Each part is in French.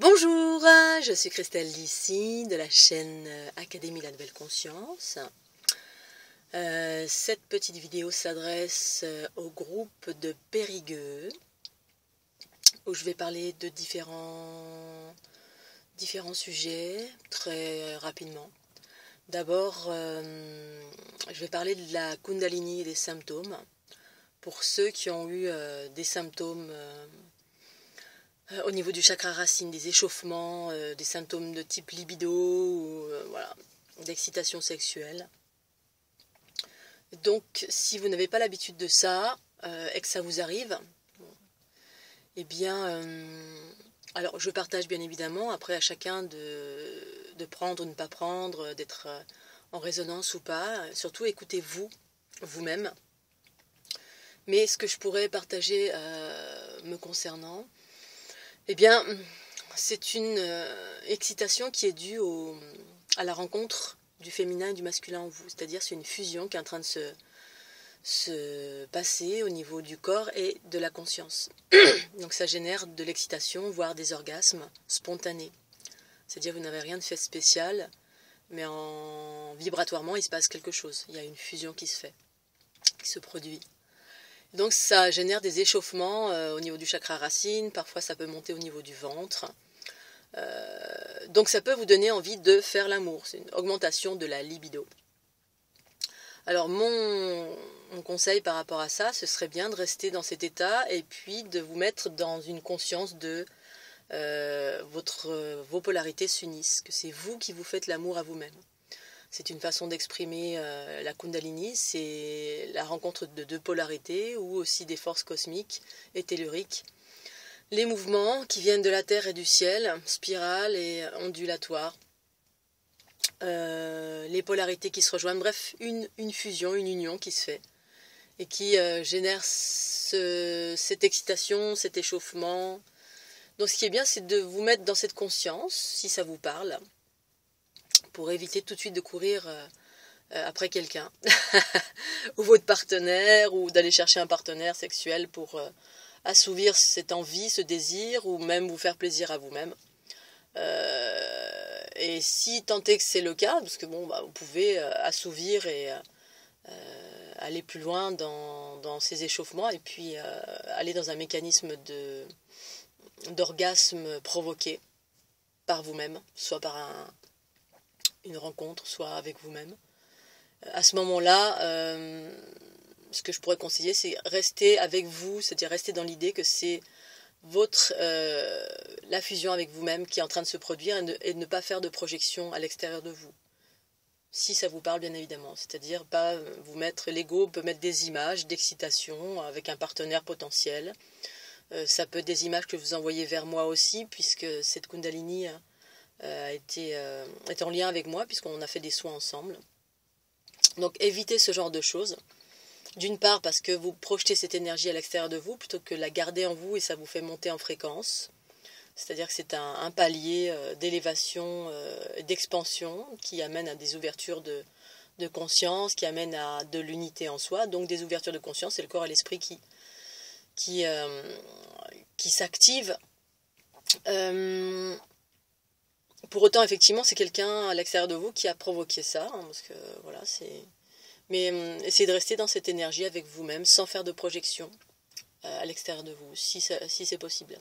Bonjour, je suis Christelle d'ici, de la chaîne Académie La Nouvelle Conscience. Cette petite vidéo s'adresse au groupe de Périgueux, où je vais parler de différents sujets très rapidement. D'abord, je vais parler de la Kundalini et des symptômes. Pour ceux qui ont eu des symptômes au niveau du chakra racine, des échauffements, des symptômes de type libido, ou voilà, d'excitation sexuelle. Donc, si vous n'avez pas l'habitude de ça, et que ça vous arrive, eh bien, alors je partage bien évidemment, après à chacun de prendre ou ne pas prendre, d'être en résonance ou pas, surtout écoutez-vous, vous-même. Mais ce que je pourrais partager me concernant, eh bien, c'est une excitation qui est due à la rencontre du féminin et du masculin en vous. C'est-à-dire c'est une fusion qui est en train de se passer au niveau du corps et de la conscience. Donc ça génère de l'excitation, voire des orgasmes spontanés. C'est-à-dire vous n'avez rien de fait spécial, mais vibratoirement il se passe quelque chose. Il y a une fusion qui se fait, qui se produit. Donc ça génère des échauffements au niveau du chakra racine, parfois ça peut monter au niveau du ventre. Donc ça peut vous donner envie de faire l'amour, c'est une augmentation de la libido. Alors mon conseil par rapport à ça, ce serait bien de rester dans cet état et puis de vous mettre dans une conscience de vos polarités s'unissent, que c'est vous qui vous faites l'amour à vous-même. C'est une façon d'exprimer la Kundalini, c'est la rencontre de deux polarités ou aussi des forces cosmiques et telluriques. Les mouvements qui viennent de la terre et du ciel, spirales et ondulatoires. Les polarités qui se rejoignent, bref, une fusion, une union qui se fait et qui génère cette excitation, cet échauffement. Donc ce qui est bien, c'est de vous mettre dans cette conscience, si ça vous parle, pour éviter tout de suite de courir après quelqu'un, ou votre partenaire, ou d'aller chercher un partenaire sexuel pour assouvir cette envie, ce désir, ou même vous faire plaisir à vous-même. Et si tant est que c'est le cas, parce que bon, vous pouvez assouvir et aller plus loin dans ces échauffements, et puis aller dans un mécanisme d'orgasme provoqué par vous-même, soit par une rencontre, soit avec vous-même. À ce moment-là, ce que je pourrais conseiller, c'est rester avec vous, c'est-à-dire rester dans l'idée que c'est la fusion avec vous-même qui est en train de se produire et ne pas faire de projection à l'extérieur de vous. Si ça vous parle, bien évidemment. C'est-à-dire pas vous mettre, l'ego peut mettre des images d'excitation avec un partenaire potentiel. Ça peut être des images que vous envoyez vers moi aussi, puisque cette Kundalini est en lien avec moi, puisqu'on a fait des soins ensemble. Donc évitez ce genre de choses. D'une part parce que vous projetez cette énergie à l'extérieur de vous plutôt que la garder en vous et ça vous fait monter en fréquence. C'est-à-dire que c'est un palier d'élévation, d'expansion qui amène à des ouvertures de conscience, qui amène à de l'unité en soi. Donc des ouvertures de conscience, c'est le corps et l'esprit qui s'activent. Pour autant, effectivement, c'est quelqu'un à l'extérieur de vous qui a provoqué ça, hein, parce que voilà, c'est. Mais essayez de rester dans cette énergie avec vous-même, sans faire de projection à l'extérieur de vous, si c'est possible.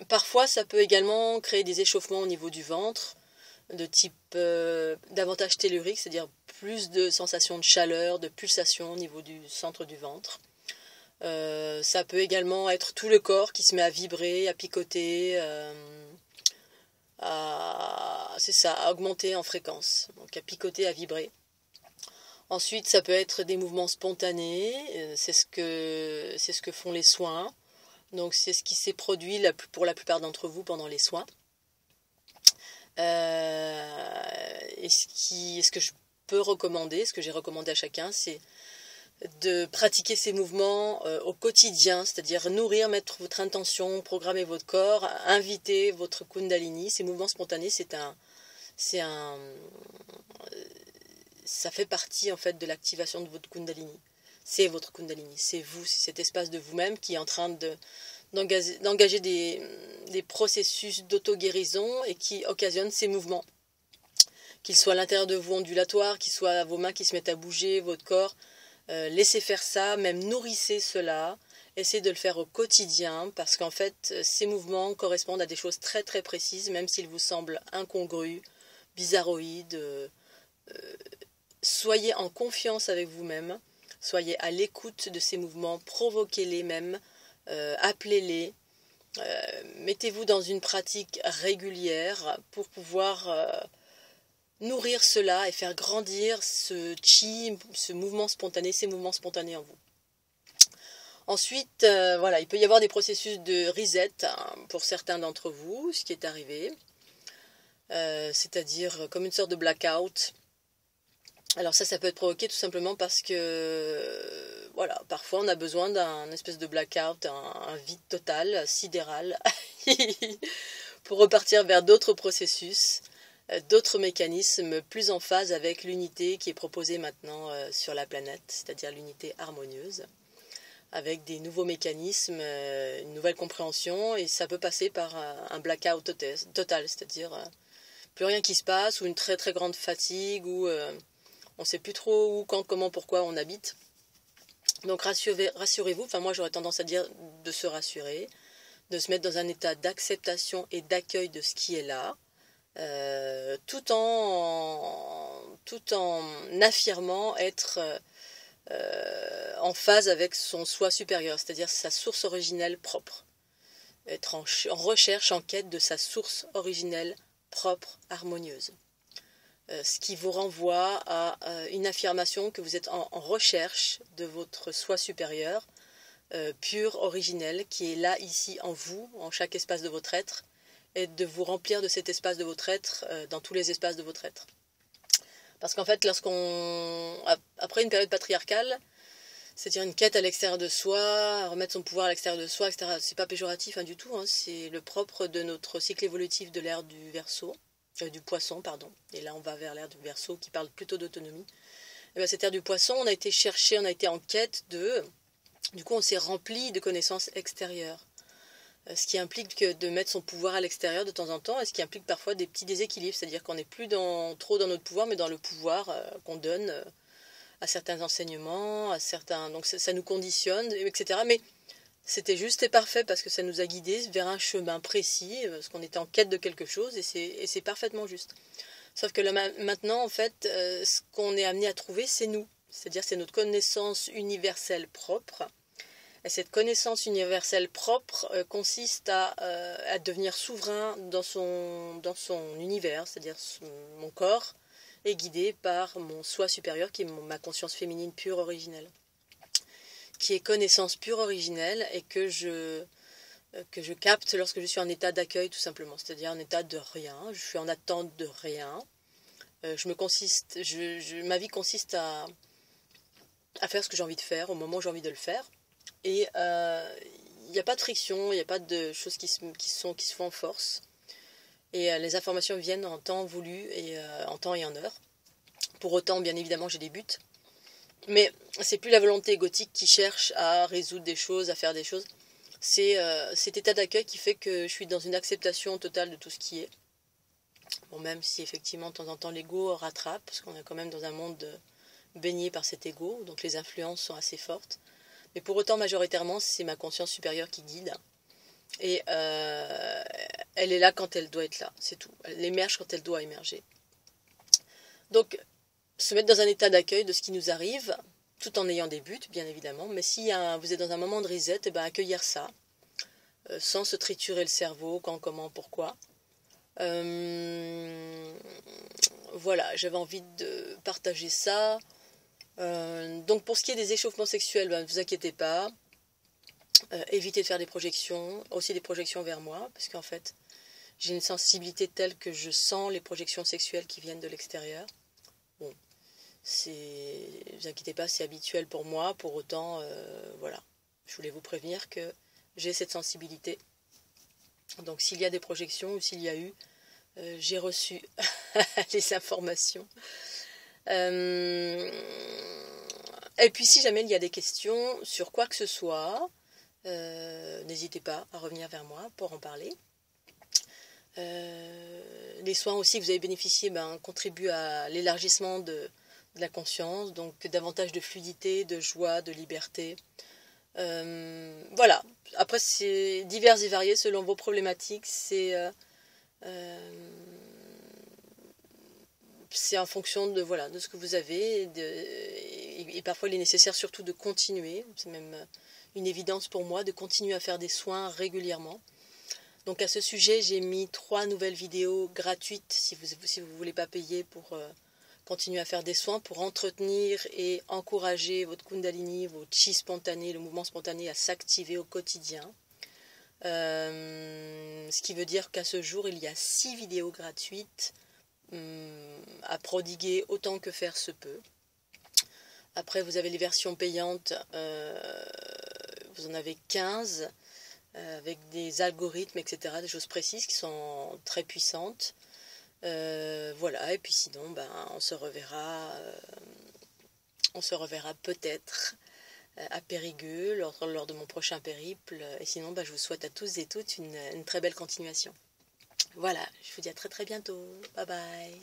Parfois, ça peut également créer des échauffements au niveau du ventre, de type davantage tellurique, c'est-à-dire plus de sensations de chaleur, de pulsation au niveau du centre du ventre. Ça peut également être tout le corps qui se met à vibrer, à picoter, à augmenter en fréquence, donc à picoter, à vibrer. Ensuite, ça peut être des mouvements spontanés, c'est ce que font les soins. Donc c'est ce qui s'est produit pour la plupart d'entre vous pendant les soins. Et ce que je peux recommander, ce que j'ai recommandé à chacun, c'est de pratiquer ces mouvements au quotidien, c'est-à-dire nourrir, mettre votre intention, programmer votre corps, inviter votre Kundalini. Ces mouvements spontanés, ça fait partie en fait de l'activation de votre Kundalini. C'est votre Kundalini, c'est vous, c'est cet espace de vous-même qui est en train d'engager des processus d'auto-guérison et qui occasionnent ces mouvements. Qu'ils soient à l'intérieur de vous ondulatoires, qu'ils soient vos mains qui se mettent à bouger, votre corps. Laissez faire ça, même nourrissez cela. Essayez de le faire au quotidien parce qu'en fait, ces mouvements correspondent à des choses très très précises, même s'ils vous semblent incongrus, bizarroïdes. Soyez en confiance avec vous-même, soyez à l'écoute de ces mouvements, provoquez-les même, appelez-les. Mettez-vous dans une pratique régulière pour pouvoir nourrir cela et faire grandir ce chi, ce mouvement spontané, ces mouvements spontanés en vous. Ensuite, voilà, il peut y avoir des processus de reset pour certains d'entre vous, ce qui est arrivé, c'est-à-dire comme une sorte de blackout. Alors ça peut être provoqué tout simplement parce que, voilà, parfois on a besoin d'un espèce de blackout, un vide total, sidéral, pour repartir vers d'autres processus, d'autres mécanismes plus en phase avec l'unité qui est proposée maintenant sur la planète, c'est-à-dire l'unité harmonieuse, avec des nouveaux mécanismes, une nouvelle compréhension, et ça peut passer par un blackout total, c'est-à-dire plus rien qui se passe, ou une très très grande fatigue, ou on ne sait plus trop où, quand, comment, pourquoi on habite. Donc rassurez-vous, enfin moi j'aurais tendance à dire de se rassurer, de se mettre dans un état d'acceptation et d'accueil de ce qui est là, tout en affirmant être en phase avec son soi supérieur, c'est-à-dire sa source originelle propre. Être en recherche, en quête de sa source originelle propre, harmonieuse. Ce qui vous renvoie à une affirmation que vous êtes en recherche de votre soi supérieur, pur, originel, qui est là, ici, en vous, en chaque espace de votre être, et de vous remplir de cet espace de votre être dans tous les espaces de votre être. Parce qu'en fait, après une période patriarcale, c'est-à-dire une quête à l'extérieur de soi, remettre son pouvoir à l'extérieur de soi, etc., c'est pas péjoratif du tout, c'est le propre de notre cycle évolutif de l'ère du Verseau, du Poisson, pardon. Et là, on va vers l'ère du Verseau qui parle plutôt d'autonomie. Et bien, cette ère du Poisson, on a été chercher, on a été en quête de... Du coup, on s'est rempli de connaissances extérieures. Ce qui implique de mettre son pouvoir à l'extérieur de temps en temps, et ce qui implique parfois des petits déséquilibres, c'est-à-dire qu'on n'est plus trop dans notre pouvoir, mais dans le pouvoir qu'on donne à certains enseignements, à certains... Donc ça nous conditionne, etc. Mais c'était juste et parfait parce que ça nous a guidés vers un chemin précis, parce qu'on était en quête de quelque chose, et c'est parfaitement juste. Sauf que là, maintenant, en fait, ce qu'on est amené à trouver, c'est nous. C'est-à-dire c'est notre connaissance universelle propre. Et cette connaissance universelle propre consiste à devenir souverain dans son univers, c'est-à-dire mon corps est guidé par mon soi supérieur qui est ma conscience féminine pure originelle, qui est connaissance pure originelle et que je capte lorsque je suis en état d'accueil tout simplement, c'est-à-dire en état de rien, je suis en attente de rien, ma vie consiste à faire ce que j'ai envie de faire au moment où j'ai envie de le faire. Et il n'y a pas de friction, il n'y a pas de choses qui se font en force. Et les informations viennent en temps voulu et en temps et en heure. Pour autant, bien évidemment, j'ai des buts. Mais c'est plus la volonté égotique qui cherche à résoudre des choses, à faire des choses. C'est cet état d'accueil qui fait que je suis dans une acceptation totale de tout ce qui est. Bon, même si effectivement, de temps en temps, l'ego rattrape, parce qu'on est quand même dans un monde baigné par cet ego, donc les influences sont assez fortes. Mais pour autant, majoritairement, c'est ma conscience supérieure qui guide. Et elle est là quand elle doit être là, c'est tout. Elle émerge quand elle doit émerger. Donc, se mettre dans un état d'accueil de ce qui nous arrive, tout en ayant des buts, bien évidemment. Mais si vous êtes dans un moment de reset, accueillir ça, sans se triturer le cerveau, quand, comment, pourquoi. Voilà, j'avais envie de partager ça. Donc pour ce qui est des échauffements sexuels, ne vous inquiétez pas, évitez de faire des projections, aussi des projections vers moi, parce qu'en fait j'ai une sensibilité telle que je sens les projections sexuelles qui viennent de l'extérieur. Bon, ne vous inquiétez pas, c'est habituel pour moi, pour autant, voilà, je voulais vous prévenir que j'ai cette sensibilité. Donc s'il y a des projections ou s'il y a eu, j'ai reçu les informations. Et puis si jamais il y a des questions sur quoi que ce soit, N'hésitez pas à revenir vers moi pour en parler. Les soins aussi que vous avez bénéficié contribuent à l'élargissement de la conscience, donc davantage de fluidité, de joie, de liberté. Voilà. Après, c'est divers et varié selon vos problématiques. C'est en fonction de ce que vous avez. Et parfois, il est nécessaire surtout de continuer. C'est même une évidence pour moi de continuer à faire des soins régulièrement. Donc à ce sujet, j'ai mis 3 nouvelles vidéos gratuites si vous ne voulez pas payer pour continuer à faire des soins, pour entretenir et encourager votre Kundalini, votre chi spontané, le mouvement spontané à s'activer au quotidien. Ce qui veut dire qu'à ce jour, il y a 6 vidéos gratuites à prodiguer autant que faire se peut. Après, vous avez les versions payantes, vous en avez 15, avec des algorithmes, etc., des choses précises qui sont très puissantes. Voilà, et puis sinon, on se reverra peut-être à Périgueux lors de mon prochain périple. Et sinon, je vous souhaite à tous et toutes une très belle continuation. Voilà, je vous dis à très très bientôt. Bye bye.